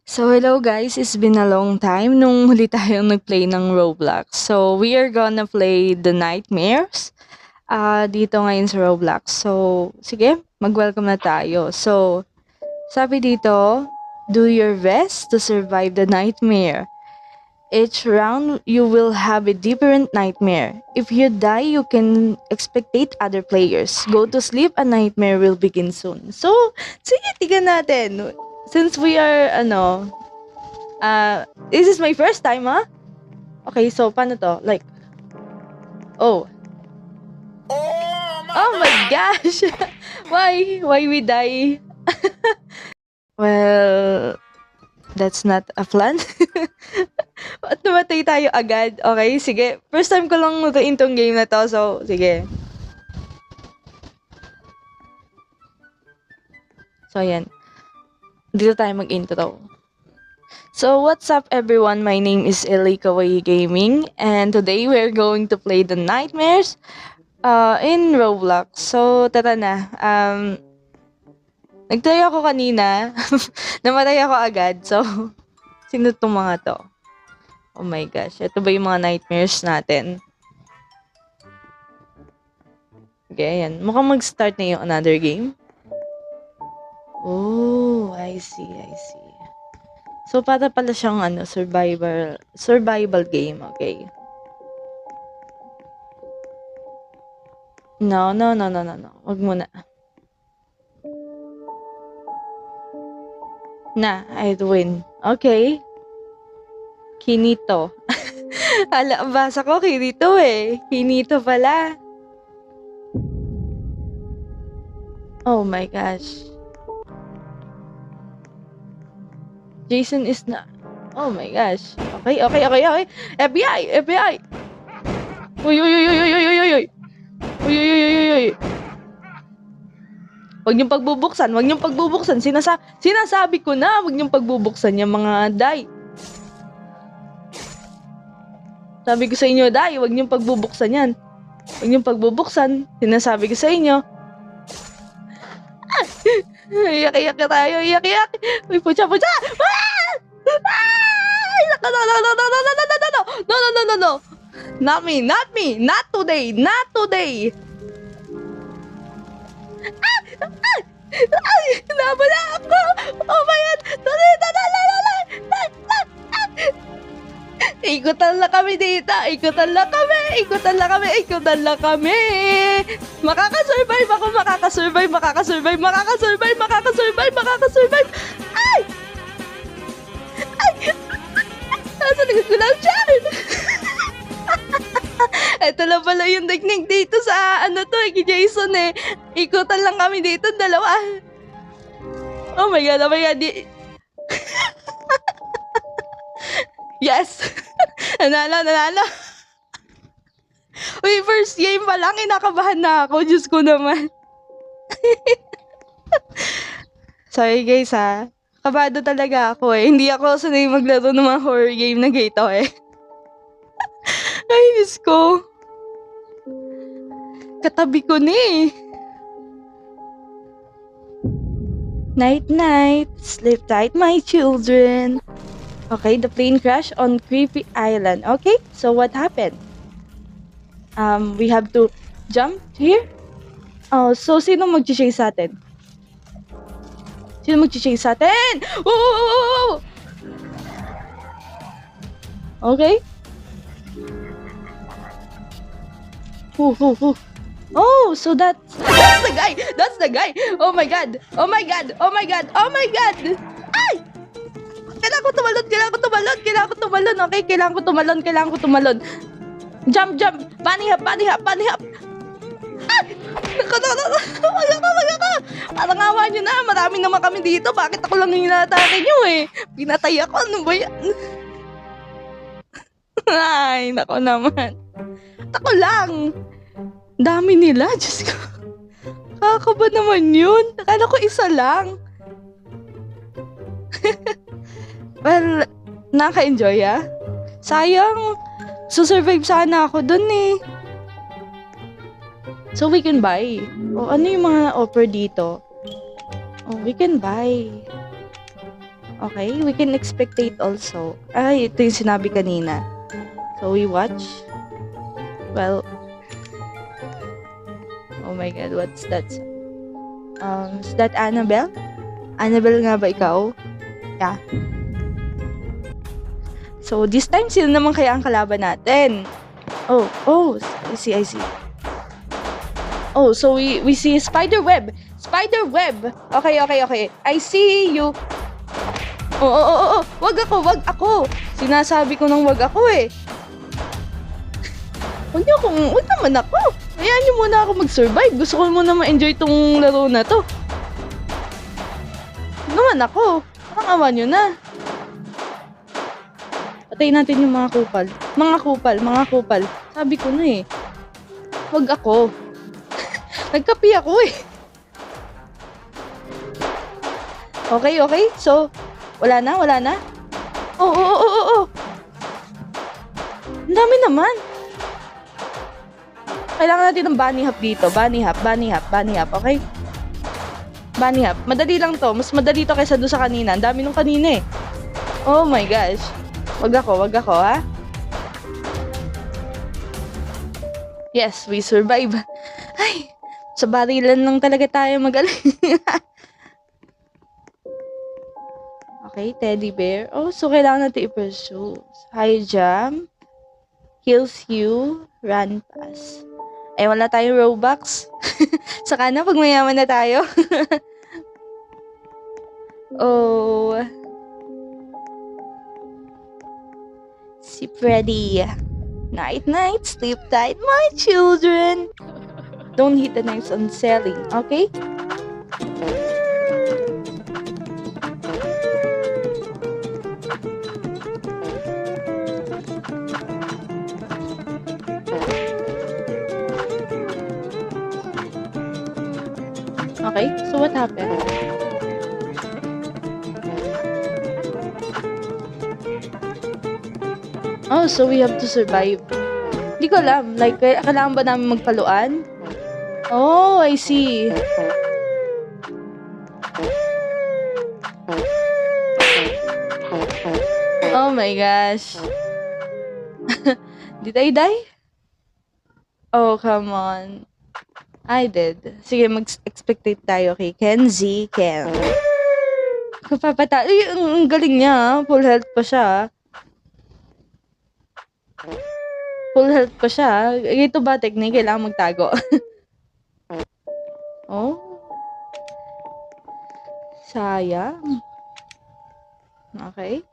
So, hello guys, it's been a long time nung huli tayong nag-play ng Roblox. So, we are gonna play The Nightmares dito ngayon sa Roblox. So, sige, mag-welcome na tayo. So, sabi dito, do your best to survive the nightmare. Each round, you will have a different nightmare. If you die, you can spectate other players. Go to sleep, a nightmare will begin soon. So, sige, tignan natin. Since we are, this is my first time, ha? Okay, so, paano to? Like, oh. Oh my gosh! Why? Why we die? Well, that's not a plan. Ba't namatay tayo agad? Okay, sige. First time ko lang lutuin tong game na to, so, sige. So, ayan. Dito tayo mag-intro. So, what's up everyone? My name is Ellie Kawaii Gaming, and today we're going to play the Nightmares in Roblox. So, tara na. Nagtry ako kanina. Namatay ako agad. So, sino itong mga to? Oh my gosh. Ito ba yung mga nightmares natin? Okay, ayan. Mukhang mag-start na yung another game. Oh, I see. So, para pala siyang survival game. Okay. No. Wag muna. I'd win. Okay. Kinito. Basa ko Kirito eh. Kinito pala. Oh my gosh. Jason is na... Oh my gosh. Okay. FBI! Uy. Huwag niyong pagbubuksan. Sinasabi ko na, huwag niyong pagbubuksan yung mga day. Sabi ko sa inyo, day, huwag niyong pagbubuksan yan. Huwag niyong pagbubuksan. Sinasabi ko sa inyo. Iyak tayo. Uy, pucha. No. Not me. Not today. Nabala ako. Oh my God. Ikutan lang kami dito. Ikutan lang kami. Makakasurvive ako. Ay! Nasa nagagulaw siya. Ito lang pala yung technique dito sa kay Jason eh. Ikutan lang kami dito, dalawa. Oh my God. Yes! Nanalo. Uy, first game pa lang, kinakabahan na ako. Diyos ko naman. Sorry guys ha. Kabado talaga ako eh. Hindi ako sanay maglaro ng mga horror game na gito eh. Ay, Diyos ko. Katabi ko na eh. Night. Sleep tight, my children. Okay, the plane crashed on Creepy Island. Okay, so what happened? We have to jump here. Oh, so sino mag-chase sa atin? Whoa! Okay. Oh, so that's the guy. Oh my god. Ay! Kailangan ko tumalon. Okay, kailangan ko tumalon. Jump. Bunny hop. Ah! Wag ako. Parang awa nyo na. Marami naman kami dito. Bakit ako lang yung inatake nyo eh? Pinatay ako. Ano ba yan? Ay, nako naman. Ako lang. Dami nila. Diyos ko. Kakaba naman yun. Akala ko isa lang. Well, naka-enjoy Sayang. Susurvive sana ako dun eh. So we can buy. O ano yung mga offer dito? Oh, we can buy. Okay, we can spectate also. Ay, ito yung sinabi kanina. So, we watch. Well, oh my God, what's that? Is that Annabelle? Annabelle nga ba ikaw? Yeah. So, this time, sino naman kaya ang kalaban natin? Oh, I see. Oh, so we see spider web. Spider web. Okay. I see you. Oh. Wag ako. Sinasabi ko nang wag ako eh. Wag naman ako. Hayaan niyo muna ako mag-survive. Gusto ko muna ma-enjoy tong laro na to. Wag naman ako. Parang awa niyo na. Patayin natin yung mga kupal. Mga kupal. Sabi ko na eh. Wag ako. Nagkapi ako eh. Okay. So, wala na? Oh. Ang dami naman. Kailangan natin ng bunny hop dito. Bunny hop, okay? Bunny hop. Madali lang to. Mas madali to kaysa doon sa kanina. Ang dami nung kanina eh. Oh my gosh. Wag ako, ha? Yes, we survive. Ay, sa barilan lang talaga tayo magaling. Okay, teddy bear. Oh, so kailangan natin i-pursue. High jump. Kills you. Run pass. Eh, wala tayong Robux. Saka na, pag mayaman na tayo. Oh. Si Freddy. Night, sleep tight, my children. Don't hit the knives on selling, okay? Okay, so what happened? Oh, so we have to survive. Hindi ko alam. Like, kailangan ba namin magpaluan? Oh, I see. Oh my gosh. Did I die? Oh, come on. I did. Sige, mag-expectate tayo kay Kenzie. Kapapata. Ay, ang galing niya. Full health pa siya. Ito ba technique? Kailangan magtago. Oh. Sayang. Okay.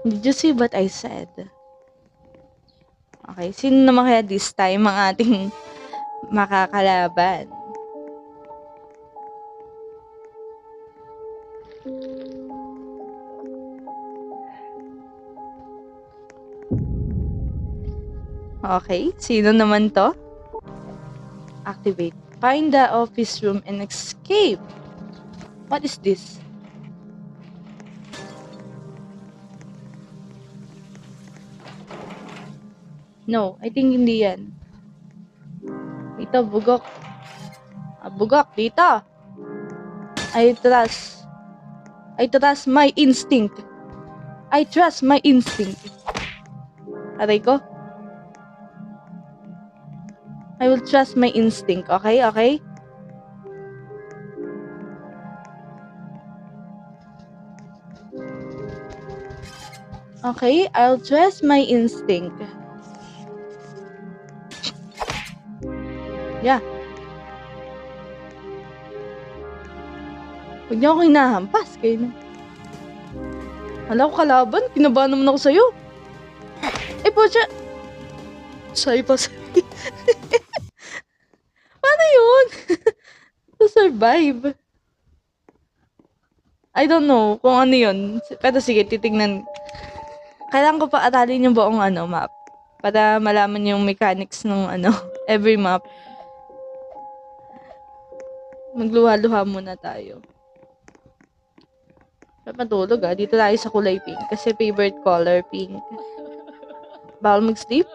Did you see what I said? Okay. Sino naman kaya this time ang ating makakalaban? Okay. Sino naman to? Activate. Find the office room and escape. What is this? No, I think hindi yan. Dito, bugok. Bugok, dito. I trust my instinct. Aray ko. I will trust my instinct, okay? Okay, I'll trust my instinct. Yeah. Huwag niyo ako hinahampas. Kayo na. Hala ko kalaban. Kinabahan naman ako sa'yo. Eh, po siya. Say. Paano yun? To survive. I don't know kung ano yun. Pero sige, titignan. Kailangan ko pa atalin yung buong map. Para malaman yung mechanics ng every map. Magluha-luha muna tayo. Matulog dito tayo sa kulay pink. Kasi favorite color, pink. Bawal mag-sleep?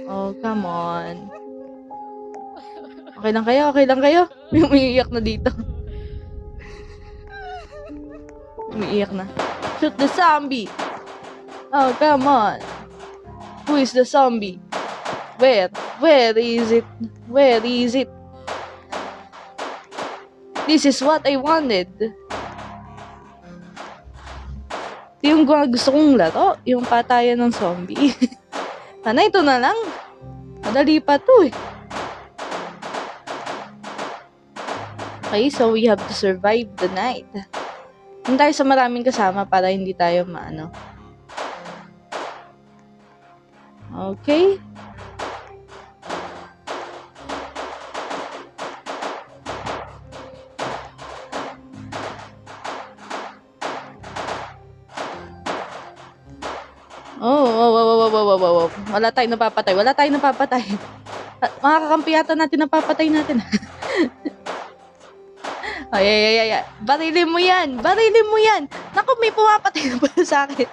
Oh, come on. Okay lang kayo? Okay lang kayo? May umiiyak na dito. Umiiyak na. Shoot the zombie! Oh, come on! Who is the zombie? Where? Where is it? Where is it? This is what I wanted. Yung gusto kong laro, yung patayan ng zombie. Sana ito na lang. Madali pa to eh. Okay, so we have to survive the night. Hindi tayo sa maraming kasama para hindi tayo maano. Okay. Oh. Wala tayong napapatay. Makakakampi yata natin napapatay natin. Ay. Barilin mo yan. Naku, may pumapatay na pala sa akin.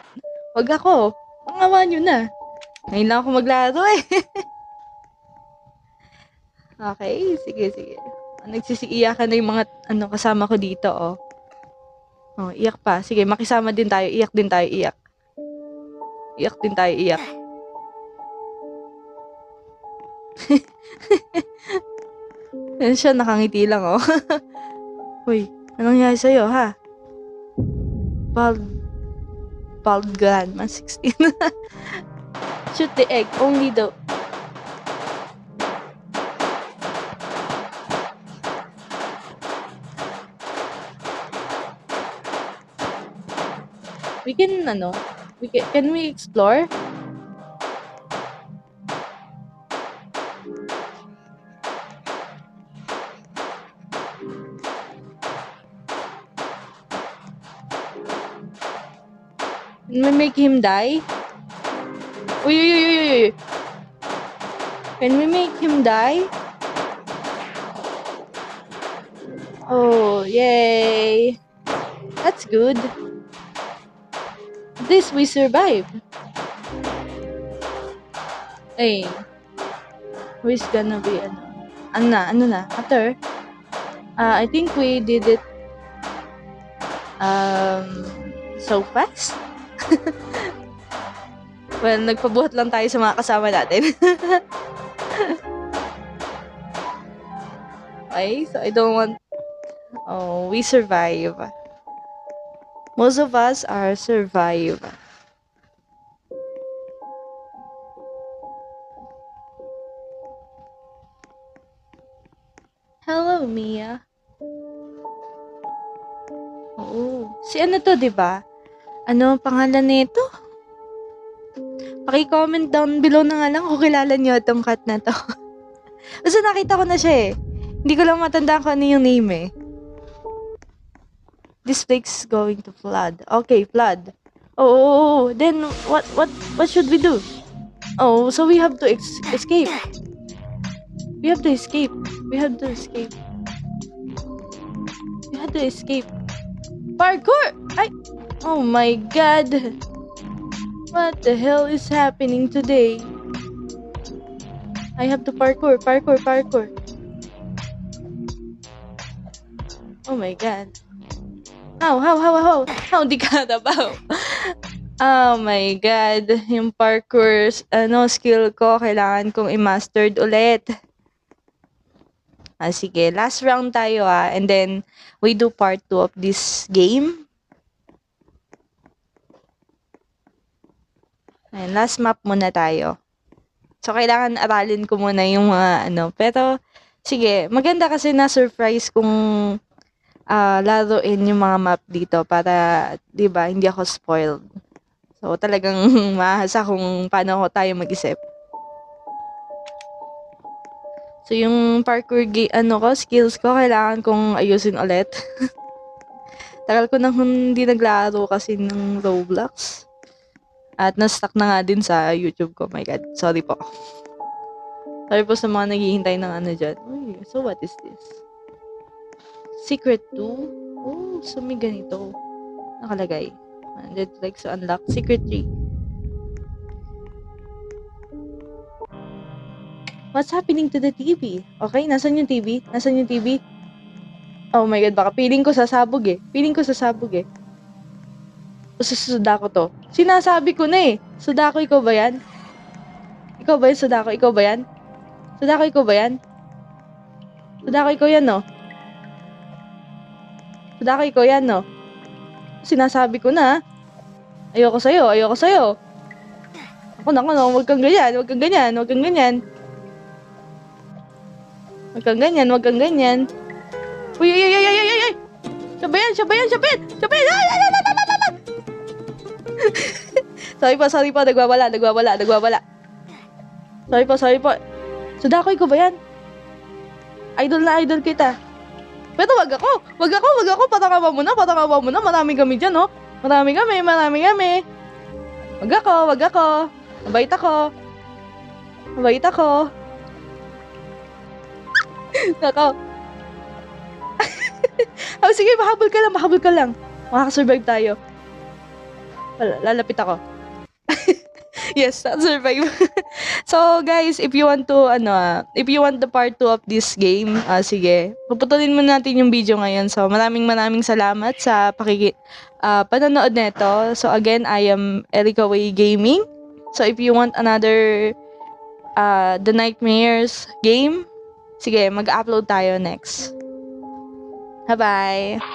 Wag ako. Pangawa nyo na. Ngayon lang ako maglaro eh. Okay, sige. Nagsisiiyakan na yung mga kasama ko dito, oh. Oh, iyak pa. Sige, makisama din tayo. Iyak din tayo. Iyak din tayo. Yan siya, nakangiti lang, oh. Uy, anong nangyari sa'yo, ha? Bald Grandma 16. Shoot the egg, only the... Can we explore? Can we make him die? Uy. Can we make him die? Oh, yay. That's good. This we survive. Hey. Who's gonna be ano na? After? I think we did it so fast. Well, nagpabuhat lang tayo sa mga kasama natin. Okay, so I don't want... Oh, we survive. Most of us are survive. Hello, Mia. Oo. Si ano to, diba? Ano ang pangalan nito? Paki-comment down below na nga lang kung kilala niyo itong cat na to. Kasi nakita ko na siya eh. Hindi ko lang matandaan kung ano yung name eh. This lake's going to flood. Okay, flood. Oh. Then what should we do? Oh, so we have to escape. We have to escape. Parkour! Oh my god. What the hell is happening today? I have to parkour. Oh my god. How di ka nabaw? Oh my god. Yung parkour, skill ko, kailangan kong i-mastered ulit. Sige. Last round tayo and then we do part 2 of this game. Ayan, last map muna tayo. So, kailangan aralin ko muna yung mga Pero, sige, maganda kasi na-surprise kung laruin yung mga map dito para, di ba, hindi ako spoiled. So, talagang mahasa kung paano tayo mag-isip. So, yung parkour skills ko, kailangan kong ayusin ulit. Tagal ko nang hindi naglaro kasi ng Roblox. At na-stuck na nga din sa YouTube ko. My God. Sorry po. Sorry po sa mga naghihintay ng dyan. Uy, so what is this? Secret 2? Oh, so may ganito. Nakalagay. 100 likes to unlock. Secret 3. What's happening to the TV? Okay, nasan yung TV? Nasan yung TV? Oh my God, baka feeling ko sasabog eh. Feeling ko sasabog eh. Susudako to. Sinasabi ko na eh. Sudako, ikaw ba yan? Ikaw ba yan, Sudako? Ikaw ba yan? Sudako, ikaw ba yan? Sudako, ikaw yan, no? Sudako, ikaw yan, no? Sinasabi ko na. Ayoko sa'yo, ayoko sa'yo. Ako, huwag kang ganyan, huwag kang ganyan, huwag kang ganyan. Huwag kang ganyan, huwag kang ganyan. Uy, ay, ay, ay, ay, ay, ay! Siya ba yan? Siya ba yan? Siya ba yan? Siya ba yan? Ay, ay, ay, ay, ay, ay, ay! Sorry po, nagwawala. Sorry po. Sudako, ikaw ba yan? Idol na idol kita. Pero wag ako. Patakawa mo na. Marami kami dyan, oh. Marami kami. Wag ako. Mabait ako. Nako. Oh, sige, mahabol ka lang. Makakasurvive tayo. Lalapit ako. Yes, survive. So, guys, if you want the part 2 of this game, sige, puputulin mo natin yung video ngayon. So, maraming salamat sa panonood nito. So, again, I am Erica Way Gaming. So, if you want another The Nightmares game, sige, mag-upload tayo next. Bye-bye!